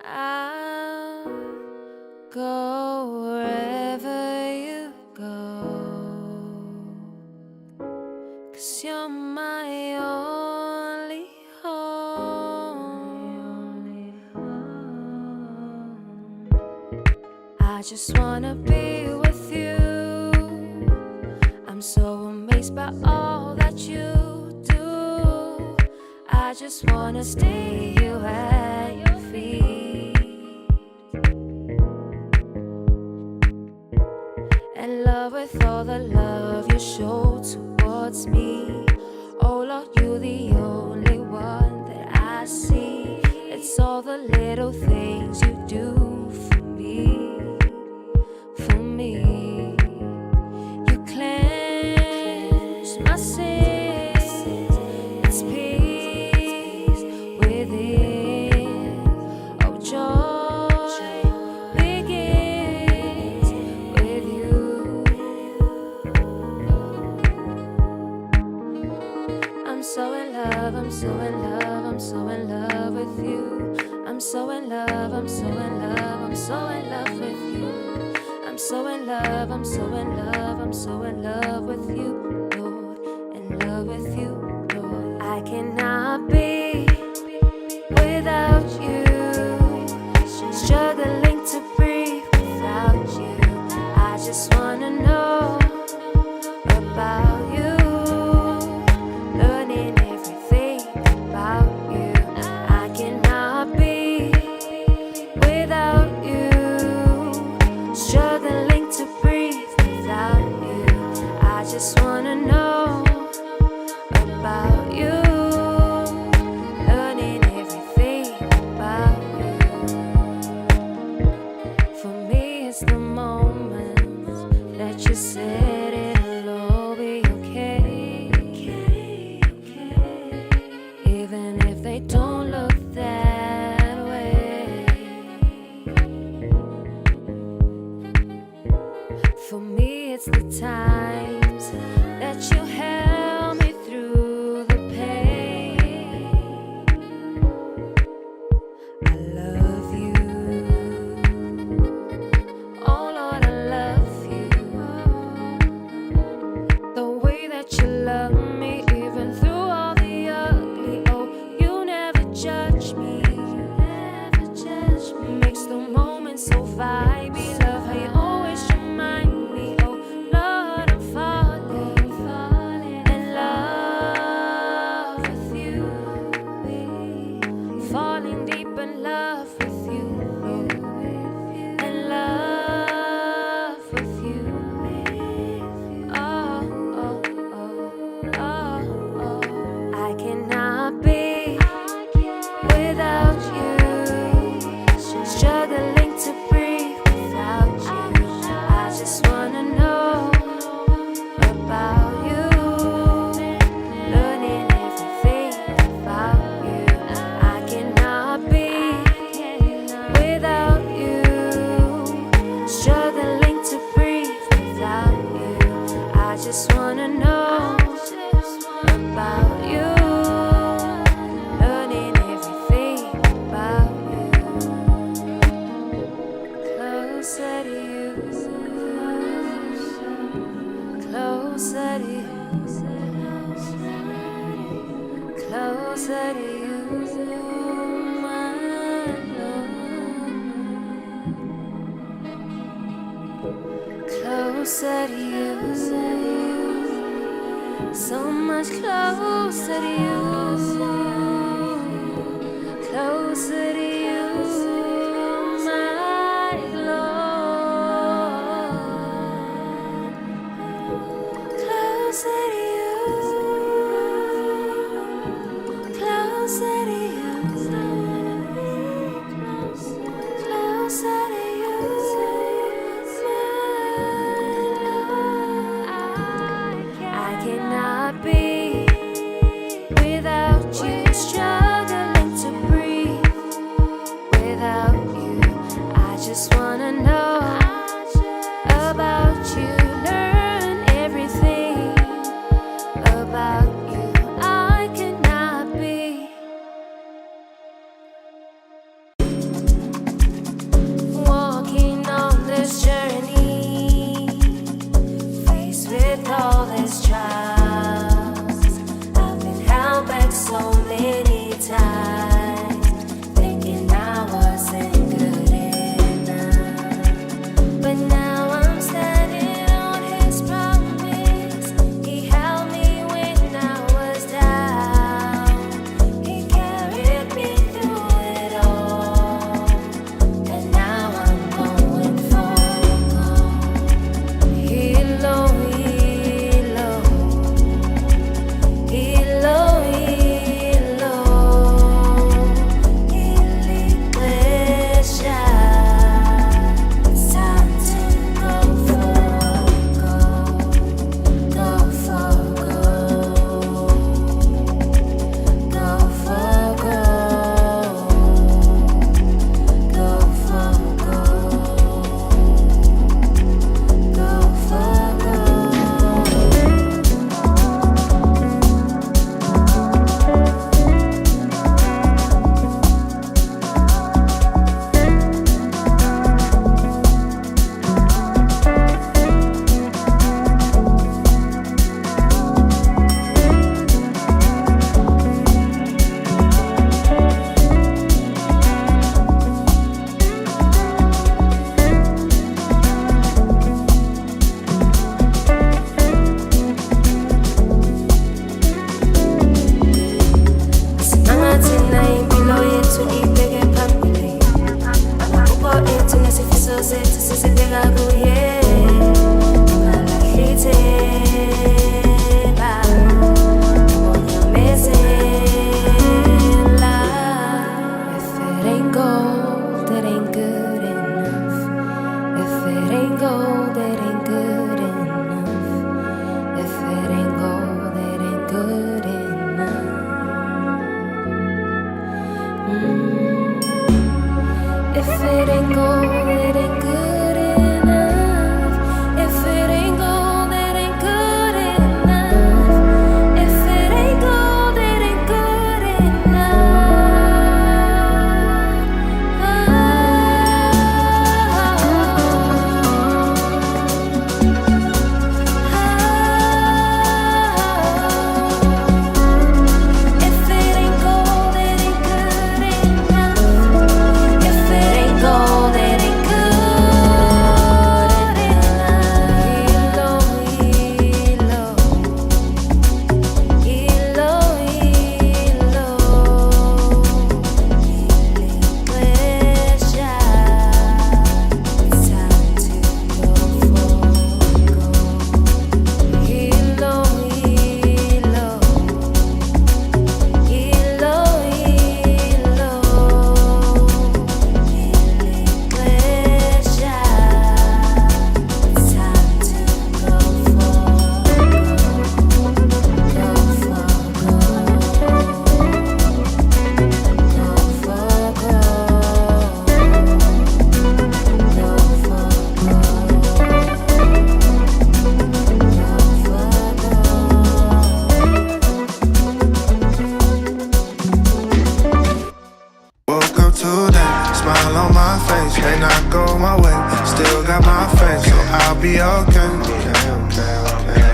I'll go wherever you go, 'cause you're my only home. I just wanna be with you. I'm so amazed by all that you do. I just wanna stay you at your feet and love with all the love you show towards me. Oh Lord, you're the only one that I see. It's all the little things you do for me, for me. You cleanse my sins, it's peace within. Oh, joy begins with you. I'm so in love, I'm so in love, I'm so in love with you. I'm so in love, I'm so in love, I'm so in love with you. I'm so in love, I'm so in love, I'm so in love with you, Lord, in love with you, Lord. I cannot be without you, struggling to breathe without you. I just wanna know about you, learning everything about you. I cannot be without you, struggling to breathe without you. I just wanna know about you, learning everything about you. For me, it's the moments that you said it'll all be okay, even if they don't look that way. For me, it's the times that you held me through the pain. I love you, oh Lord, I love you. The way that you love me, even through all the ugly. Oh, you never judge me, never judge me. Makes the moment so vibey. Love how you always remind me. Oh Lord, I'm falling in love with you, falling deep in love with you, in love with you. Oh, oh, oh, oh, oh. I cannot be without you, struggling to breathe without you. I just wanna know about you, learning everything about you. I cannot be without you, struggling to breathe without you. I just wanna know about you, learning everything about you. Closer to you, closer to you, closer to you, my Lord. Closer to you, so much closer to you, closer to you, my Lord. Closer to you, closer to you, closer to you, my Lord. I cannot be without you, struggling to breathe without you. I just wanna know about you, learn everything got my face, so I'll be okay.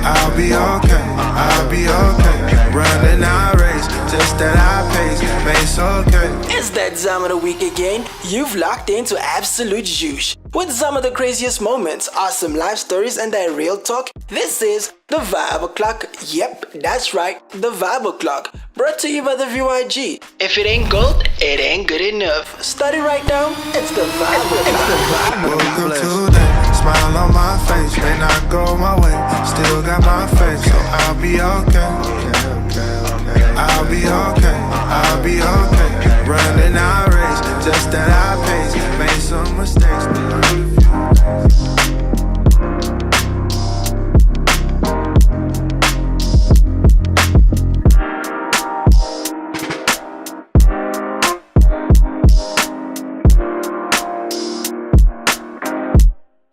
I'll be okay, I'll be okay. Running our race, just at our pace, pace okay. It's that time of the week again. You've locked into Absolute Juice. With some of the craziest moments, awesome life stories, and that real talk, this is the Vibe O'Clock. Yep, that's right, the Vibe O'Clock. Brought to you by the VYG. If it ain't gold, it ain't good enough. Start it right now, it's the Vibe O'Clock. Welcome to that smile on my face, may not go my way. Still got my face, so I'll be okay. I'll be okay, I'll be okay. Running our race, just at our pace. Made some mistakes, but I refuse.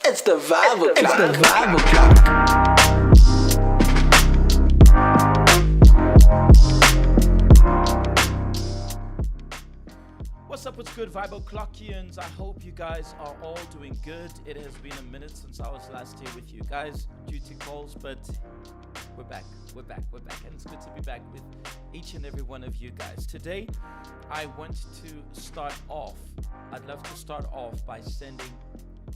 It's the Vibe O'Clock. It's the Vibe O'Clock. What's up, what's good, Vibe O'Clockians? I hope you guys are all doing good. It has been a minute since I was last here with you guys due to calls, but we're back, and it's good to be back with each and every one of you guys. Today, I want to I'd love to start off by sending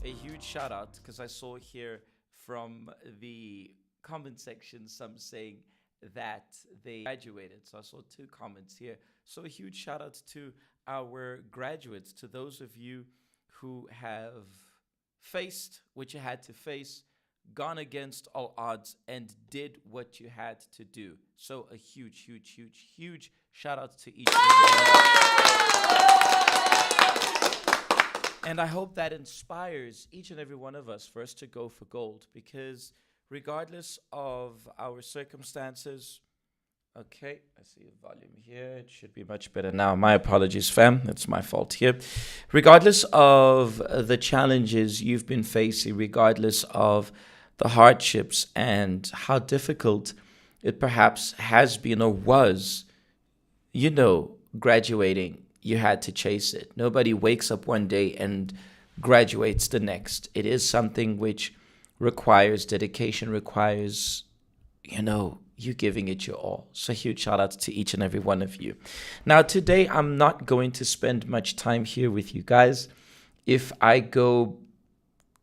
a huge shout out, because I saw here from the comment section some saying that they graduated. So I saw 2 comments here. So a huge shout out to our graduates, to those of you who have faced what you had to face, gone against all odds, and did what you had to do. So a huge shout out to each of you. And I hope that inspires each and every one of us for us to go for gold, because regardless of our circumstances, okay, I see a volume here. It should be much better now. My apologies, fam. It's my fault here. Regardless of the challenges you've been facing, regardless of the hardships and how difficult it perhaps has been or was, graduating, you had to chase it. Nobody wakes up one day and graduates the next. It is something which requires dedication, requires, you giving it your all. So huge shout out to each and every one of you. Now, today, I'm not going to spend much time here with you guys. If I go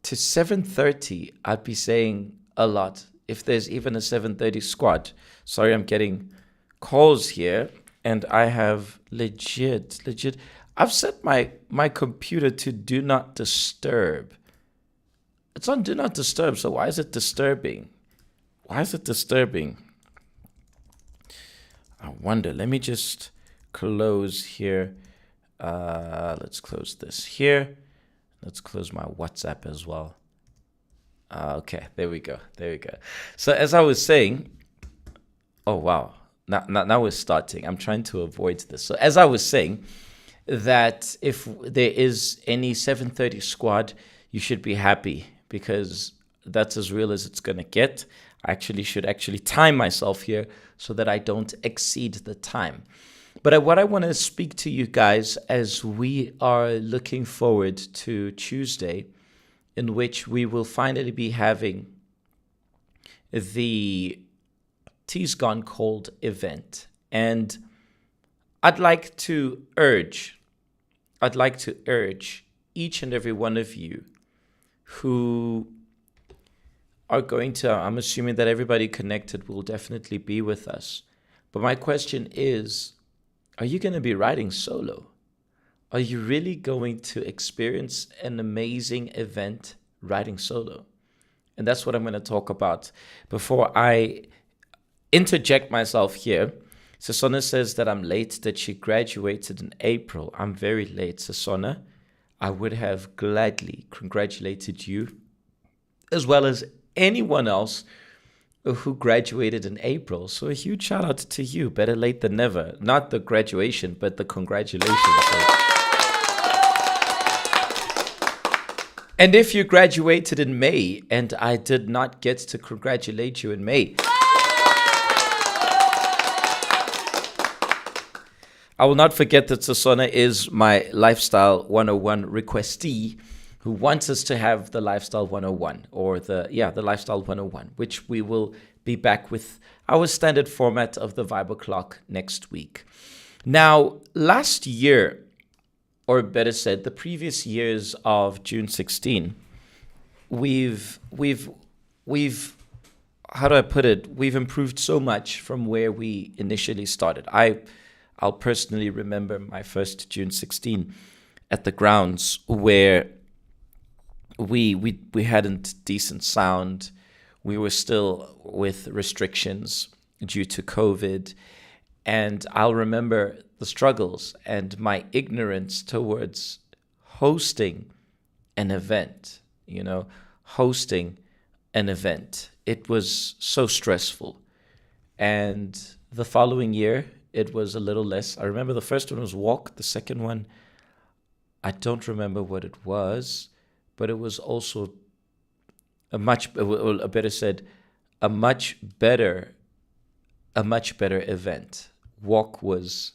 to 7:30, I'd be saying a lot. If there's even a 7:30 squad. Sorry, I'm getting calls here. And I have legit, I've set my computer to do not disturb. It's on do not disturb, so why is it disturbing? I wonder. Let me just close here. Let's close this here. Let's close my WhatsApp as well. Okay, there we go. So as I was saying, oh, wow. Now we're starting. I'm trying to avoid this. So as I was saying, that if there is any 7:30 squad, you should be happy, because that's as real as it's going to get. I should time myself here so that I don't exceed the time. But what I want to speak to you guys as we are looking forward to Tuesday, in which we will finally be having the Tea's Gone Cold event. And I'd like to urge each and every one of you who are going to, I'm assuming that everybody connected will definitely be with us. But my question is, are you going to be riding solo? Are you really going to experience an amazing event riding solo? And that's what I'm going to talk about. Before I interject myself here, Sasona says that I'm late, that she graduated in April. I'm very late, Sasona. I would have gladly congratulated you, as well as anyone else who graduated in April. So a huge shout out to you. Better late than never. Not the graduation, but the congratulations. And if you graduated in May and I did not get to congratulate you in May, I will not forget that Sasona is my Lifestyle 101 requestee, who wants us to have the Lifestyle 101 or the Lifestyle 101, which we will be back with our standard format of the Vibe O'Clock next week. Now, last year, or better said, the previous years of June 16, we've how do I put it? We've improved so much from where we initially started. I'll personally remember my first June 16 at the grounds where we hadn't decent sound. We were still with restrictions due to COVID. And I'll remember the struggles and my ignorance towards hosting an event, hosting an event. It was so stressful. And the following year, it was a little less. I remember the first one was walk. The second one, I don't remember what it was, but it was also a much better event. Walk was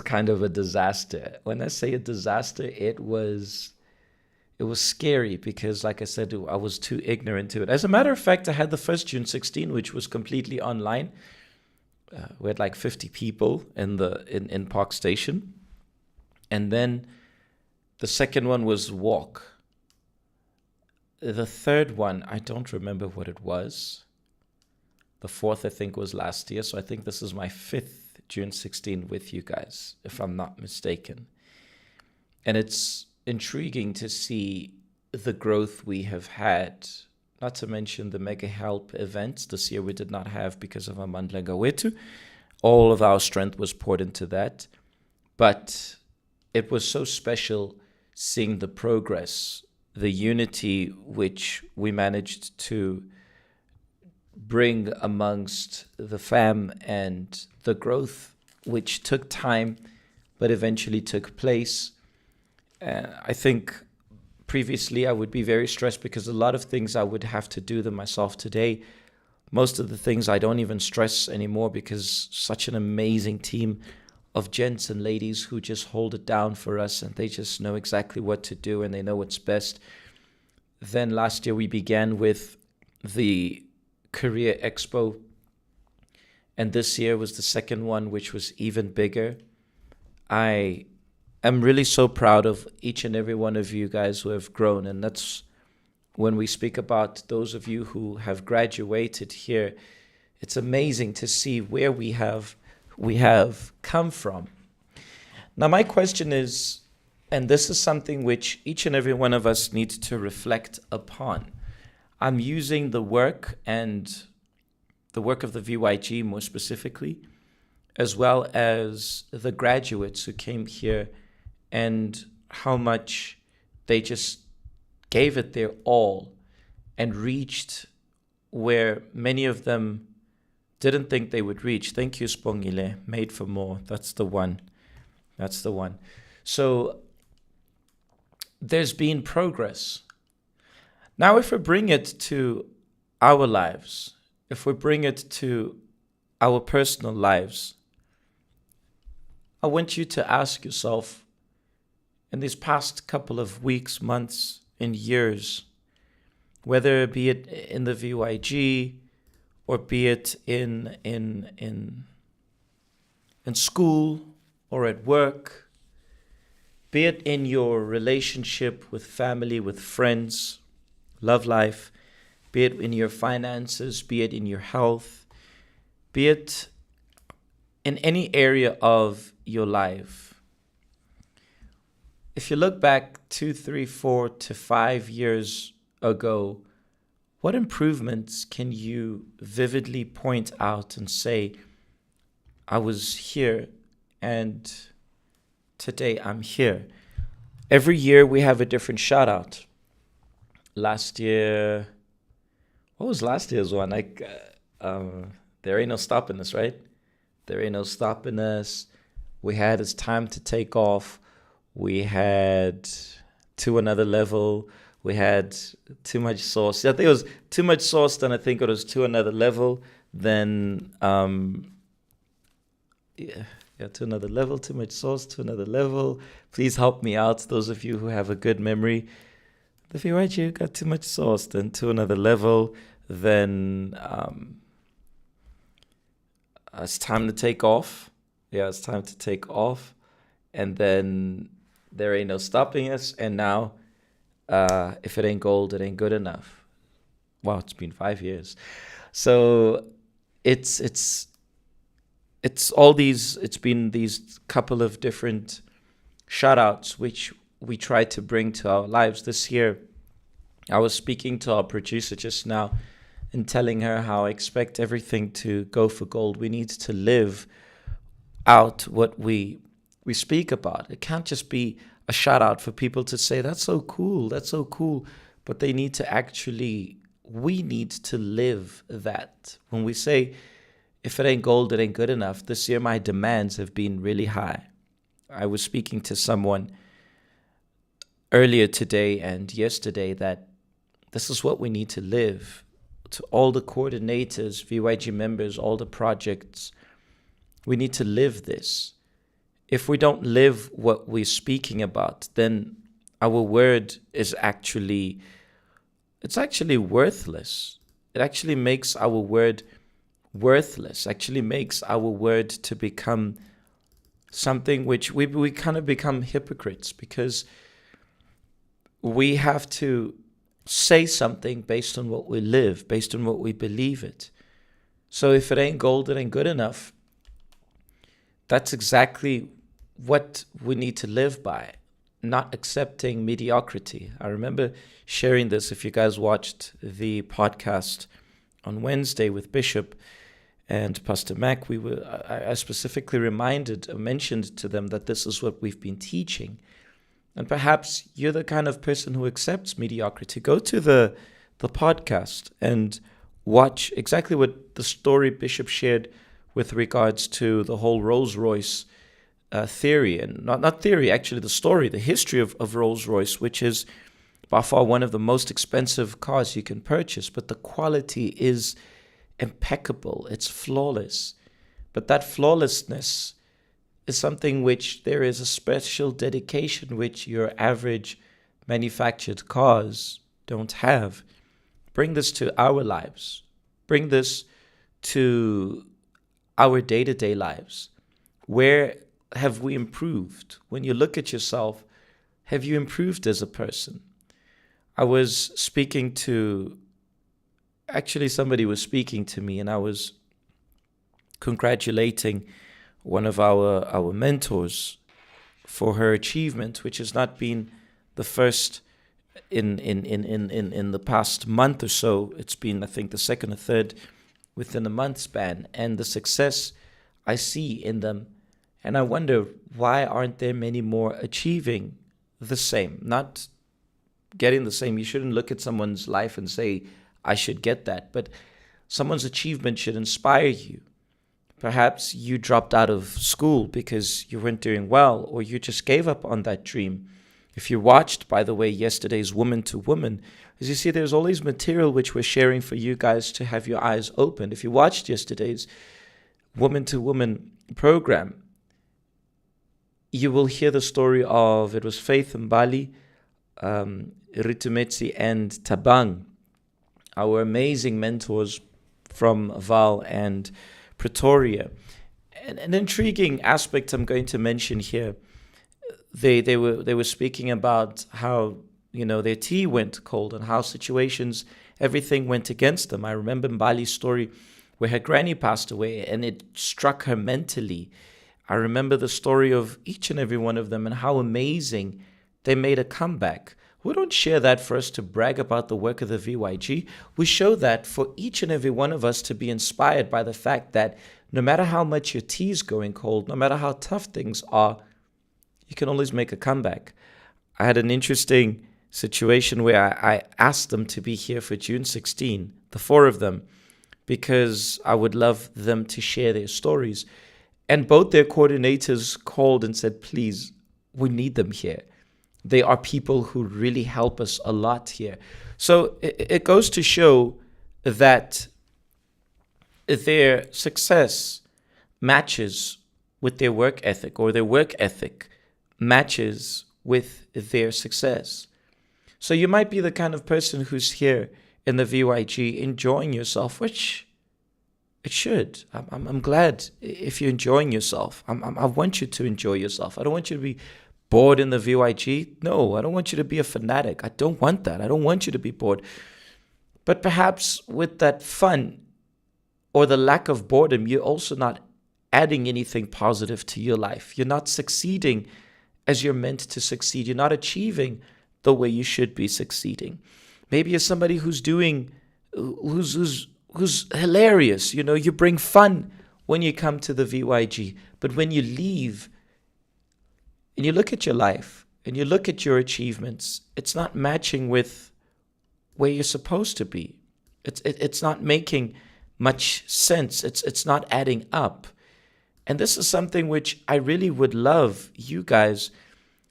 kind of a disaster. When I say a disaster, it was scary because, like I said, I was too ignorant to it. As a matter of fact, I had the first June 16, which was completely online. We had like 50 people in Park Station. And then the second one was walk. The third one, I don't remember what it was. The fourth, I think, was last year. So I think this is my fifth June 16 with you guys, if I'm not mistaken. And it's intriguing to see the growth we have had, not to mention the Mega Help events. This year we did not have because of Amandla Gawetu. All of our strength was poured into that. But it was so special seeing the progress, the unity which we managed to bring amongst the fam, and the growth which took time but eventually took place. I think previously I would be very stressed because a lot of things I would have to do them myself. Today, most of the things I don't even stress anymore because such an amazing team of gents and ladies who just hold it down for us, and they just know exactly what to do and they know what's best. Then last year we began with the Career Expo, and this year was the second one, which was even bigger. I am really so proud of each and every one of you guys who have grown, and that's when we speak about those of you who have graduated here. It's amazing to see where we have come from. Now, my question is, and this is something which each and every one of us needs to reflect upon. I'm using the work and the work of the VYG more specifically, as well as the graduates who came here and how much they just gave it their all and reached where many of them didn't think they would reach. Thank you, Spongile. Made for more. That's the one. That's the one. So there's been progress. Now, if we bring it to our lives, if we bring it to our personal lives, I want you to ask yourself, in these past couple of weeks, months, and years, whether it be it in the VYG or be it in school or at work, be it in your relationship with family, with friends, love life, be it in your finances, be it in your health, be it in any area of your life. If you look back 2, 3, 4 to 5 years ago, what improvements can you vividly point out and say, I was here and today I'm here? Every year we have a different shout out. Last year, what was last year's one? There ain't no stopping us, right? There ain't no stopping us. We had It's Time to Take Off. We had To Another Level. We had Too Much Sauce. I think it was Too Much Sauce, then I think it was To Another Level. Then, Yeah, to another level, too much sauce, to another level. Please help me out, those of you who have a good memory. If you right, you got too much sauce, then to another level, then it's time to take off. Yeah, it's time to take off. And then there ain't no stopping us. And now, if it ain't gold, it ain't good enough. Wow, it's been 5 years. So it's all these, it's been these couple of different shout outs which we try to bring to our lives this year. I was speaking to our producer just now and telling her how I expect everything to go for gold. We need to live out what we speak about. It can't just be a shout out for people to say, that's so cool, that's so cool. But they need to actually, we need to live that. When we say, if it ain't gold, it ain't good enough. This year, my demands have been really high. I was speaking to someone earlier today and yesterday that this is what we need to live. To all the coordinators, VYG members, all the projects, we need to live this. If we don't live what we're speaking about, then our word is actually worthless. It actually makes our word worthless, actually makes our word to become something which we kind of become hypocrites, because we have to say something based on what we live, based on what we believe it. So if it ain't gold, it ain't good enough. That's exactly what we need to live by, not accepting mediocrity. I remember sharing this, if you guys watched the podcast on Wednesday with Bishop and Pastor Mac, I specifically mentioned to them that this is what we've been teaching. And perhaps you're the kind of person who accepts mediocrity. Go to the podcast and watch exactly what the story Bishop shared with regards to the whole Rolls-Royce theory. And not theory, actually the story, the history of Rolls-Royce, which is by far one of the most expensive cars you can purchase. But the quality is impeccable. It's flawless. But that flawlessness is something which there is a special dedication which your average manufactured cars don't have. Bring this to our lives. Bring this to our day-to-day lives. Where have we improved? When you look at yourself, have you improved as a person? I was speaking to, actually somebody was speaking to me, and I was congratulating one of our mentors for her achievement, which has not been the first in the past month or so. It's been, I think, the second or third within a month span, and the success I see in them. And I wonder, why aren't there many more achieving the same? Not getting the same. You shouldn't look at someone's life and say, I should get that. But someone's achievement should inspire you. Perhaps you dropped out of school because you weren't doing well, or you just gave up on that dream. If you watched, by the way, yesterday's Woman to Woman, as you see, there's always material which we're sharing for you guys to have your eyes opened. If you watched yesterday's Woman to Woman program, you will hear the story of, it was Faith Mbali, Ritumetse, and Tabang, our amazing mentors from Val and Pretoria. An intriguing aspect I'm going to mention here. They were speaking about how, their tea went cold and how situations, everything went against them. I remember Mbali's story where her granny passed away and it struck her mentally. I remember the story of each and every one of them and how amazing they made a comeback. We don't share that for us to brag about the work of the VYG. We show that for each and every one of us to be inspired by the fact that no matter how much your tea is going cold, no matter how tough things are, you can always make a comeback. I had an interesting situation where I asked them to be here for June 16, the four of them, because I would love them to share their stories. And both their coordinators called and said, please, we need them here. They are people who really help us a lot here. So it goes to show that their success matches with their work ethic, or their work ethic matches with their success. So you might be the kind of person who's here in the VYG enjoying yourself, which it should. I'm glad if you're enjoying yourself. I want you to enjoy yourself. I don't want you to be bored in the VYG. No, I don't want you to be a fanatic. I don't want that. I don't want you to be bored. But perhaps with that fun or the lack of boredom, you're also not adding anything positive to your life. You're not succeeding as you're meant to succeed. You're not achieving the way you should be succeeding. Maybe you're somebody who's hilarious. You know, you bring fun when you come to the VYG, but when you leave and you look at your life and you look at your achievements, it's not matching with where you're supposed to be. It's not making much sense. It's not adding up. And this is something which I really would love you guys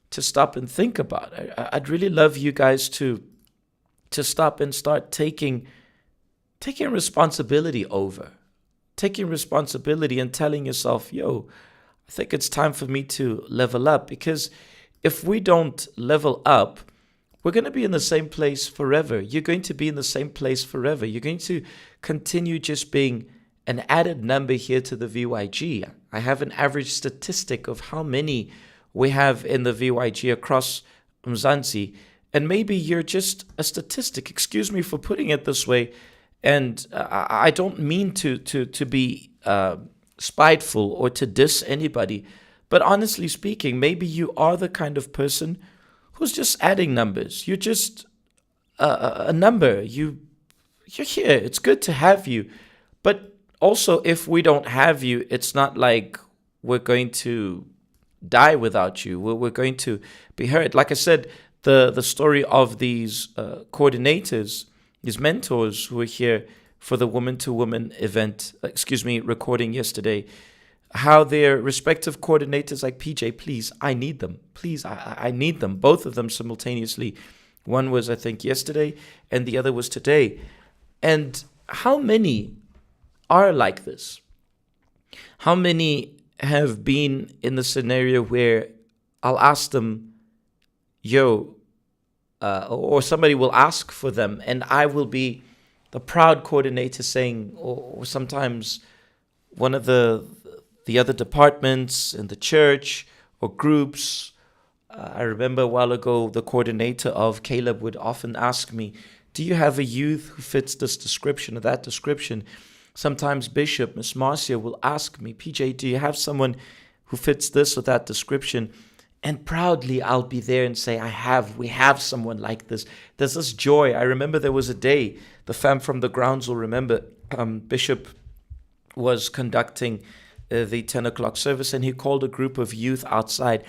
to stop and think about. I'd really love you guys to stop and start taking responsibility over. Taking responsibility and telling yourself, yo, I think it's time for me to level up. Because if we don't level up, we're going to be in the same place forever. You're going to be in the same place forever. You're going to continue just being an added number here to the VYG. I have an average statistic of how many we have in the VYG across Mzansi. And maybe you're just a statistic. Excuse me for putting it this way. And I don't mean to be spiteful or to diss anybody. But honestly speaking, maybe you are the kind of person who's just adding numbers. You're just a number. You're here. It's good to have you. But also, if we don't have you, it's not like we're going to die without you. We're going to be hurt. Like I said, the story of these coordinators, these mentors who were here for the woman-to-woman event, recording yesterday, how their respective coordinators, like PJ, please, I need them. Please, I need them. Both of them simultaneously. One was, I think, yesterday, and the other was today. And how many are like this? How many have been in the scenario where I'll ask them, or somebody will ask for them, and I will be the proud coordinator saying, or sometimes one of the other departments in the church or groups. I remember a while ago, the coordinator of Caleb would often ask me, do you have a youth who fits this description or that description? Sometimes Bishop, Miss Marcia will ask me, PJ, do you have someone who fits this or that description? And proudly I'll be there and say, we have someone like this. There's this joy. I remember there was a day, the fam from the grounds will remember, Bishop was conducting the 10 o'clock service, and he called a group of youth outside,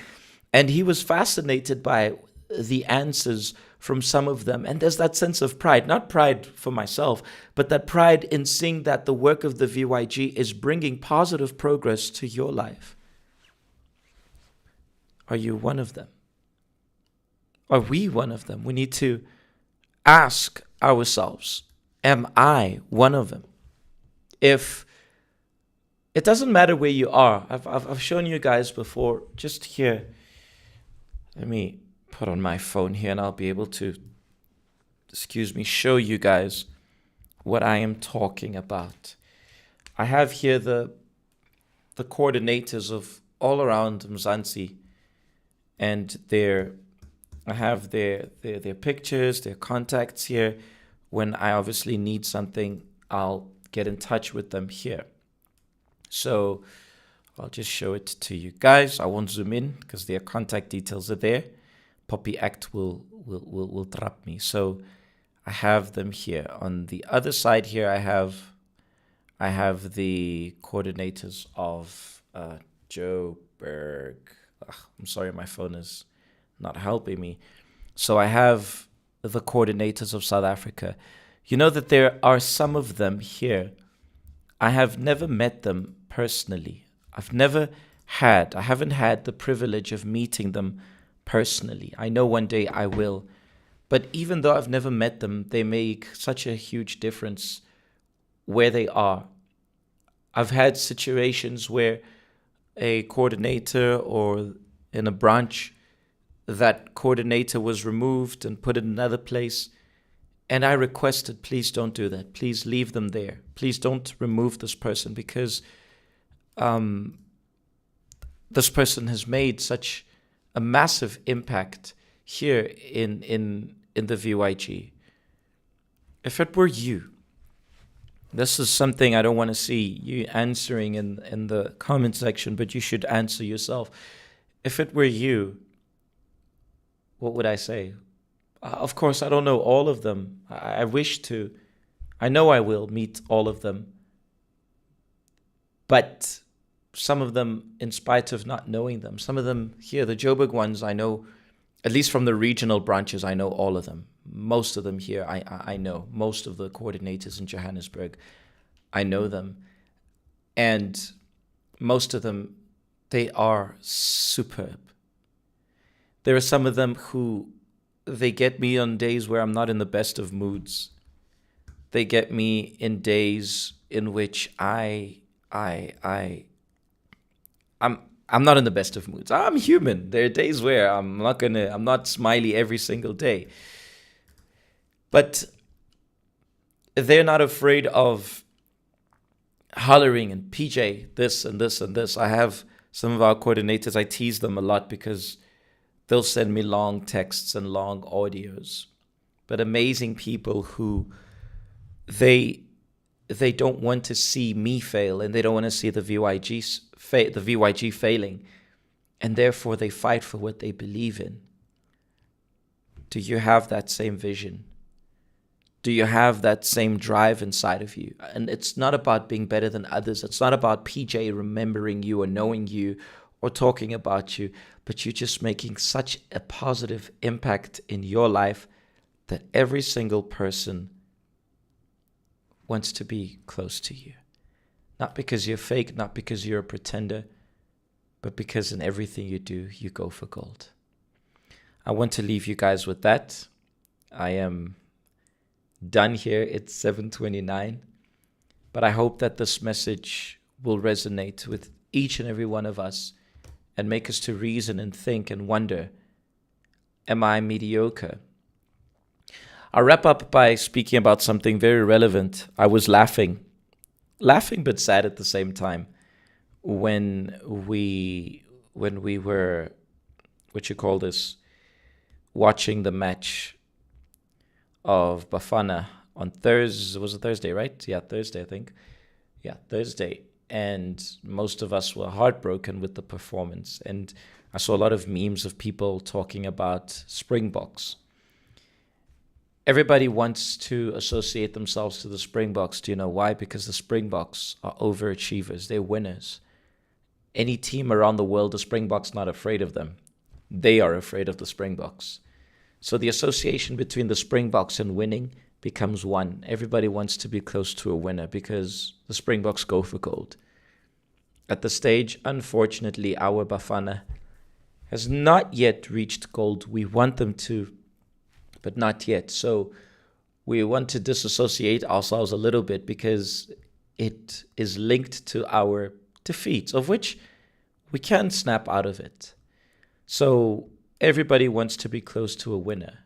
and he was fascinated by the answers from some of them. And there's that sense of pride, not pride for myself, but that pride in seeing that the work of the VYG is bringing positive progress to your life. Are you one of them? Are we one of them? We need to ask ourselves, am I one of them? If it doesn't matter where you are, I've shown you guys before, just here. Let me put on my phone here and I'll be able to, show you guys what I am talking about. I have here the coordinators of all around Mzansi, and I have their pictures, their contacts here. When I obviously need something, I'll get in touch with them here. So I'll just show it to you guys. I won't zoom in because their contact details are there. Poppy Act will trap me. So I have them here. On the other side here, I have the coordinators of Joburg. I'm sorry, my phone is not helping me. So I have the coordinators of South Africa. You know that there are some of them here. I have never met them personally. I haven't had the privilege of meeting them personally. I know one day I will. But even though I've never met them, they make such a huge difference where they are. I've had situations where a coordinator or in a branch, that coordinator was removed and put in another place. And I requested, please don't do that. Please leave them there. Please don't remove this person, because this person has made such a massive impact here in the VYG. If it were you, this is something I don't want to see you answering in the comment section, but you should answer yourself. If it were you, what would I say? Of course, I don't know all of them. I wish to. I know I will meet all of them. But some of them, in spite of not knowing them, some of them here, the Joburg ones, I know, at least from the regional branches, I know all of them. Most of them here, I know. Most of the coordinators in Johannesburg, I know them. And most of them, they are superb. There are some of them who, they get me on days where I'm not in the best of moods. They get me in days in which I'm not in the best of moods. I'm human. There are days where I'm not smiley every single day. But they're not afraid of hollering and PJ this and this and this. I have some of our coordinators, I tease them a lot because they'll send me long texts and long audios. But amazing people who they don't want to see me fail, and they don't want to see the VYG failing, and therefore they fight for what they believe in. Do you have that same vision? Do you have that same drive inside of you? And it's not about being better than others. It's not about PJ remembering you or knowing you or talking about you, but you're just making such a positive impact in your life that every single person wants to be close to you. Not because you're fake, not because you're a pretender, but because in everything you do, you go for gold. I want to leave you guys with that. I am done here. It's 7:29. But I hope that this message will resonate with each and every one of us and make us to reason and think and wonder, am I mediocre? I'll wrap up by speaking about something very relevant. I was laughing but sad at the same time when we were, watching the match of Bafana on Thursday. Was it Thursday, right? Yeah, Thursday, I think. Yeah, Thursday. And most of us were heartbroken with the performance. And I saw a lot of memes of people talking about Springboks. Everybody wants to associate themselves to the Springboks. Do you know why? Because the Springboks are overachievers. They're winners. Any team around the world, the Springboks not afraid of them. They are afraid of the Springboks. So the association between the Springboks and winning becomes one. Everybody wants to be close to a winner because the Springboks go for gold. At the stage, unfortunately, our Bafana has not yet reached gold. We want them to, but not yet. So we want to disassociate ourselves a little bit because it is linked to our defeats, of which we can snap out of it. So everybody wants to be close to a winner.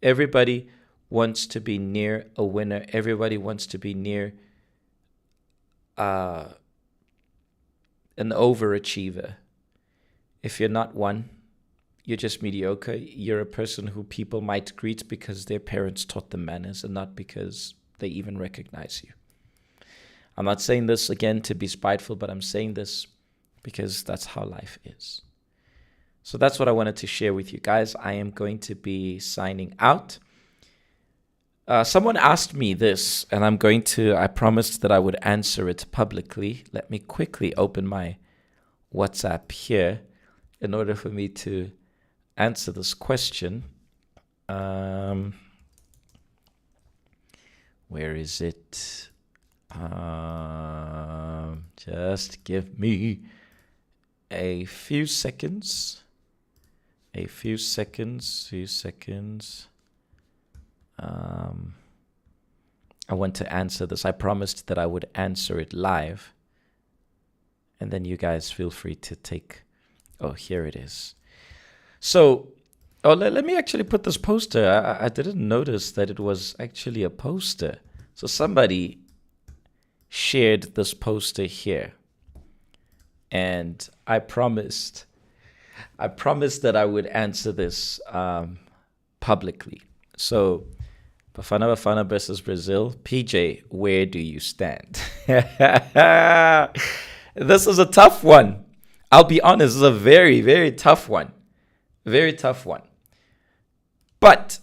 Everybody wants to be near a winner. Everybody wants to be near an overachiever. If you're not one, you're just mediocre. You're a person who people might greet because their parents taught them manners and not because they even recognize you. I'm not saying this again to be spiteful, but I'm saying this because that's how life is. So that's what I wanted to share with you guys. I am going to be signing out. Someone asked me this, and I promised that I would answer it publicly. Let me quickly open my WhatsApp here in order for me to answer this question. Where is it? Just give me a few seconds. I want to answer this. I promised that I would answer it live. and then you guys feel free to take. Oh, here it is. So, let me actually put this poster. I didn't notice that it was actually a poster. So somebody shared this poster here, and I promised that I would answer this publicly. So, Bafana versus Brazil. PJ, where do you stand? This is a tough one. I'll be honest, it's a very, very tough one. Very tough one. But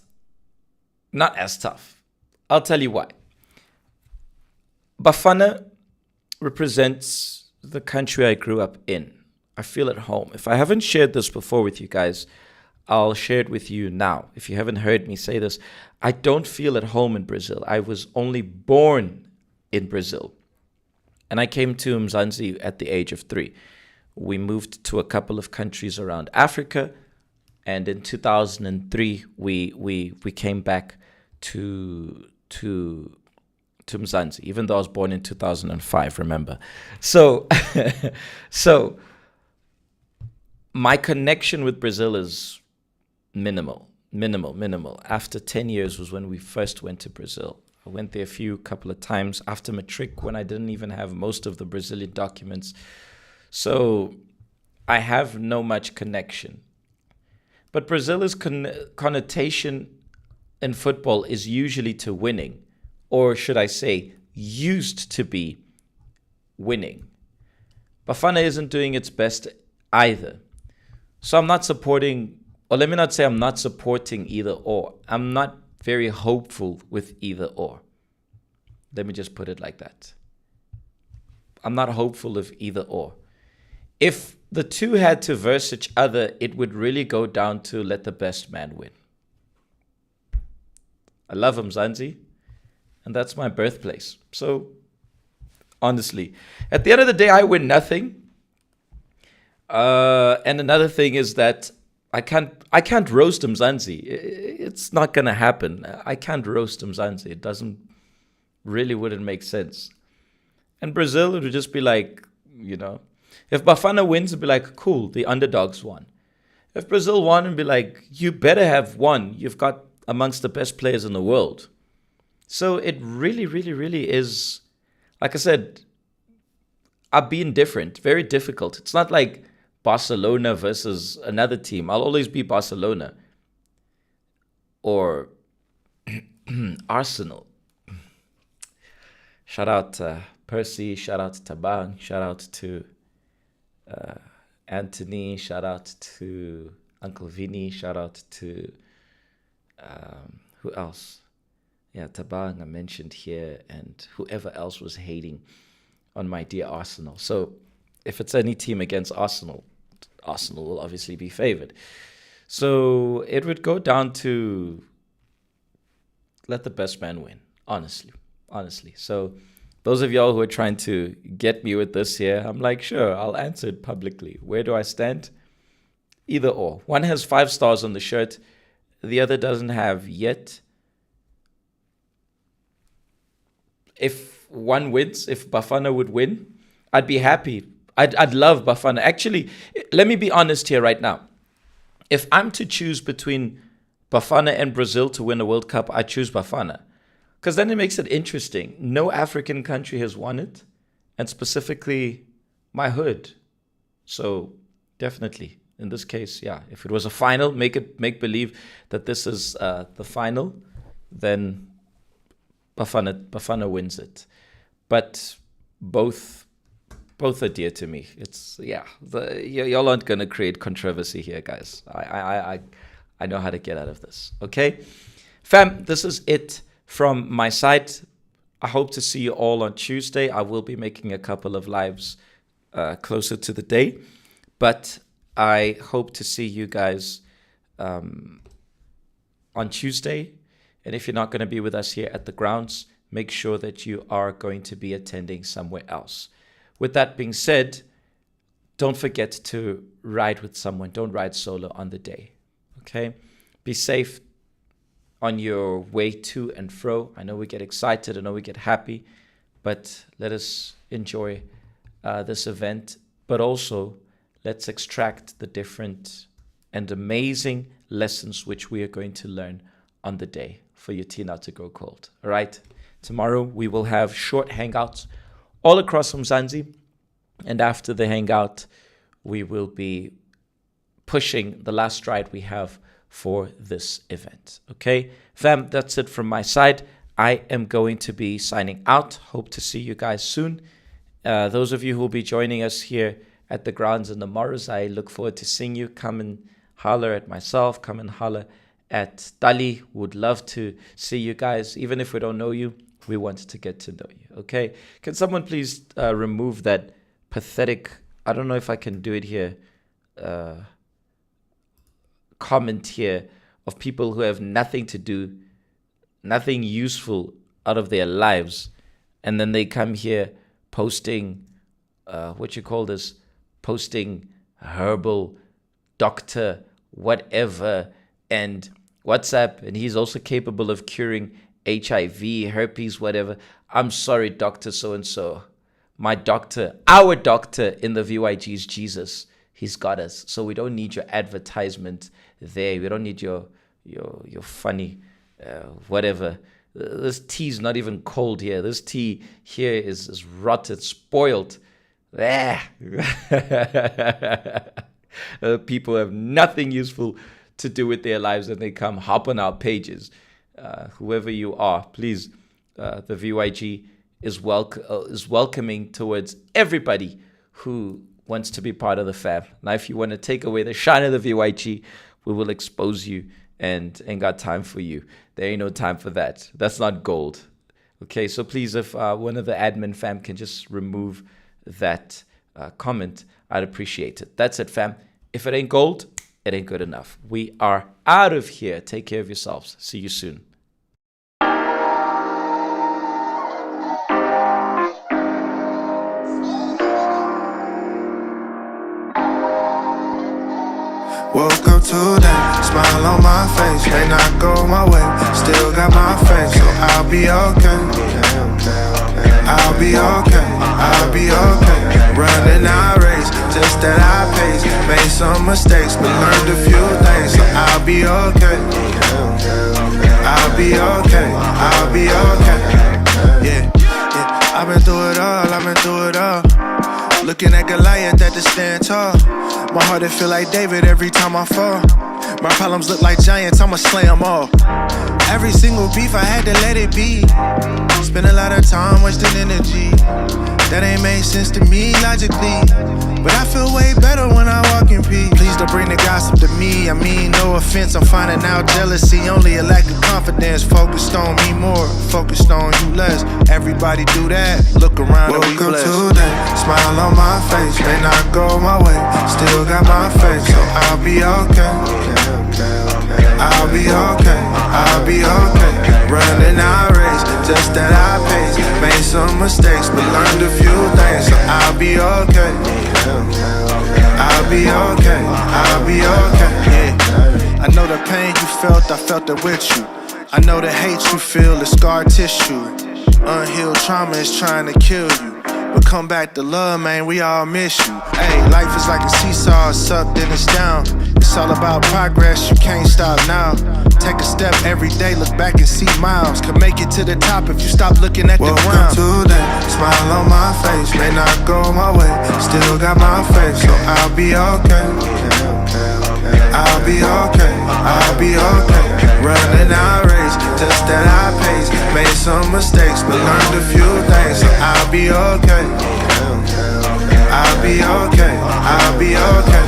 not as tough. I'll tell you why. Bafana represents the country I grew up in. I feel at home. If I haven't shared this before with you guys, I'll share it with you now. If you haven't heard me say this, I don't feel at home in Brazil. I was only born in Brazil. And I came to Mzansi at the age of 3. We moved to a couple of countries around Africa. And in 2003, we came back to Mzansi, even though I was born in 2005, remember? So, so my connection with Brazil is minimal. After 10 years was when we first went to Brazil. I went there couple of times after matric when I didn't even have most of the Brazilian documents. So I have no much connection. But Brazil's connotation in football is usually to winning, or should I say, used to be winning. Bafana isn't doing its best either. So I'm not supporting, or let me not say I'm not supporting either or. I'm not very hopeful with either or. Let me just put it like that. I'm not hopeful of either or. If the two had to verse each other, it would really go down to let the best man win. I love Mzansi, and that's my birthplace. So, honestly, at the end of the day, I win nothing. And another thing is that I can't roast Mzansi. It's not gonna happen. I can't roast Mzansi. It wouldn't make sense. And Brazil, it would just be like, if Bafana wins, it'd be like, cool, the underdogs won. If Brazil won, it'd be like, you better have won. You've got amongst the best players in the world. So it really is, like I said, I've been different, very difficult. It's not like Barcelona versus another team. I'll always be Barcelona. Or Arsenal. Shout out Percy, shout out to Tabang, shout out to Anthony, shout out to Uncle Vinny, shout out to who else? Yeah, Tabang I mentioned here, and whoever else was hating on my dear Arsenal. So if it's any team against Arsenal, Arsenal will obviously be favored. So it would go down to let the best man win, honestly. So those of y'all who are trying to get me with this here, I'm like, sure, I'll answer it publicly. Where do I stand? Either or. One has 5 stars on the shirt. The other doesn't have yet. If one wins, if Bafana would win, I'd be happy. I'd love Bafana. Actually, let me be honest here right now. If I'm to choose between Bafana and Brazil to win a World Cup, I choose Bafana. Because then it makes it interesting. No African country has won it, and specifically my hood. So definitely, in this case, yeah. If it was a final, make believe that this is the final, then Bafana wins it. But both are dear to me. It's y'all aren't gonna create controversy here, guys. I know how to get out of this. Okay, fam, this is it from my side. I hope to see you all on Tuesday. I will be making a couple of lives closer to the day, but I hope to see you guys on Tuesday. And if you're not going to be with us here at the grounds, make sure that you are going to be attending somewhere else. With that being said, don't forget to ride with someone. Don't ride solo on the day. Okay? Be safe on your way to and fro. I know we get excited. I know we get happy. But let us enjoy this event but also let's extract the different and amazing lessons which we are going to learn on the day for your tea not to grow cold. All right. Tomorrow we will have short hangouts all across Mzansi. And after the hangout, we will be pushing the last stride we have for this event. Okay, fam, that's it from my side. I am going to be signing out. Hope to see you guys soon. Those of you who will be joining us here at the grounds in the Morris, I look forward to seeing you. Come and holler at myself. Come and holler at Dali. Would love to see you guys. Even if we don't know you, we want to get to know you. Okay, can someone please remove that pathetic, I don't know if I can do it here, comment here of people who have nothing to do, nothing useful out of their lives, and then they come here posting posting herbal doctor whatever and WhatsApp, and he's also capable of curing HIV, herpes, whatever. I'm sorry, Dr. So-and-so. My doctor, our doctor in the VYG is Jesus. He's got us. So we don't need your advertisement there. We don't need your funny whatever. This tea's not even cold here. This tea here is rotten, spoiled. People have nothing useful to do with their lives and they come hop on our pages. Whoever you are, please, the VYG is welcoming towards everybody who wants to be part of the fam. Now, if you want to take away the shine of the VYG, we will expose you and ain't got time for you. There ain't no time for that. That's not gold. Okay, so please, if one of the admin fam can just remove that comment, I'd appreciate it. That's it, fam. If it ain't gold, it ain't good enough. We are out of here. Take care of yourselves. See you soon. Woke up today, smile on my face. May not go my way, still got my faith, so I'll be okay. I'll be okay, I'll be okay. Running our race, just that I pace. Made some mistakes, but learned a few things, so I'll be okay. I'll be okay, I'll be okay. Yeah, I've been through it all, I've been through it all. Looking at Goliath at the stand tall. My heart, it feel like David every time I fall. My problems look like giants, I'ma slay them all. Every single beef, I had to let it be. Spend a lot of time wasting energy. That ain't made sense to me logically. But I feel way better when I walk in peace. Please don't bring the gossip to me. I mean, no offense, I'm finding out jealousy. Only a lack of confidence. Focused on me more, focused on you less. Everybody do that, look around and we blessed. Woke up today, smile on my face. May not go my way, still got my faith, so I'll be okay. I'll be okay, I'll be okay. Running our race, just that I pace. Made some mistakes, but learned a few things, so I'll be okay. I'll be okay, I'll be okay. Yeah. I know the pain you felt, I felt it with you. I know the hate you feel, the scar tissue. Unhealed trauma is trying to kill you. But come back to love, man, we all miss you. Hey, life is like a seesaw, it's up, then it's down. It's all about progress, you can't stop now. Take a step every day, look back and see miles. Could make it to the top if you stop looking at the ground. Woke up today, smile on my face. May not go my way, still got my faith, so I'll be okay. I'll be okay, I'll be okay. Running our race, just that I pace. Made some mistakes, but learned a few things, so I'll be okay. I'll be okay, I'll be okay.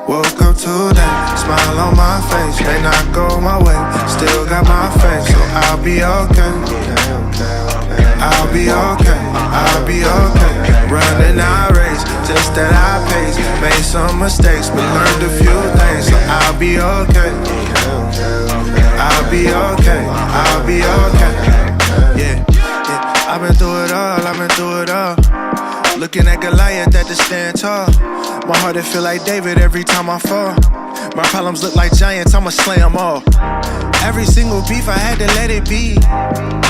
Woke up today, smile on my face. May not go my way, still got my faith, so I'll be okay. I'll be okay, I'll be okay. Running our race, just that I pace. Made some mistakes, but learned a few things, so I'll be okay. I'll be okay, I'll be okay. Yeah, I've been through it all, I've been through it all. Looking at Goliath at the stand tall. My heart it feel like David every time I fall. My problems look like giants, I'ma slay them all. Every single beef I had to let it be.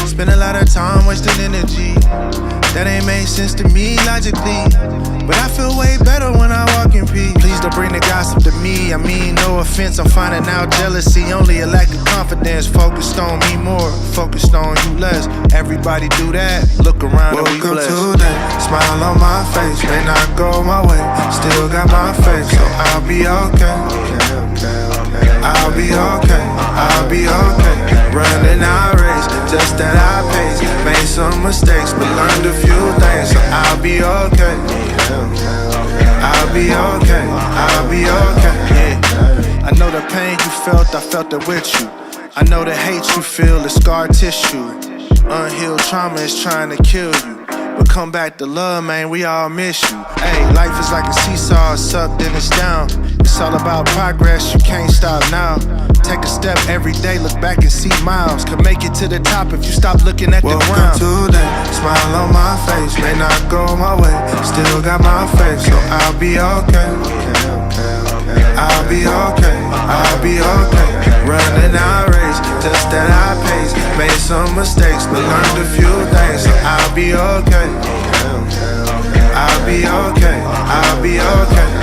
Spend a lot of time wasting energy. That ain't made sense to me logically, but I feel way better when I walk in peace. Please don't bring the gossip to me. I mean, no offense, I'm finding out jealousy only a lack of confidence. Focused on me more, focused on you less. Everybody do that, look around and we blessed. Welcome today, smile on my face. May not go my way, still got my faith, so I'll be okay. I'll be okay, I'll be okay. Running our race, just at our pace. Made some mistakes, but learned a few things, so I'll be okay. I'll be okay, I'll be okay. Yeah. I know the pain you felt, I felt it with you. I know the hate you feel is scar tissue. Unhealed trauma is trying to kill you, but come back to love, man, we all miss you. Hey, life is like a seesaw, it's up, then it's down. It's all about progress, you can't stop now. Take a step every day, look back and see miles. Could make it to the top if you stop looking at the ground. Welcome today, smile on my face. May not go my way, still got my faith, so I'll be okay. I'll be okay, I'll be okay. Running our race, just at our pace. Made some mistakes, but learned a few things, so I'll be okay. I'll be okay, I'll be okay.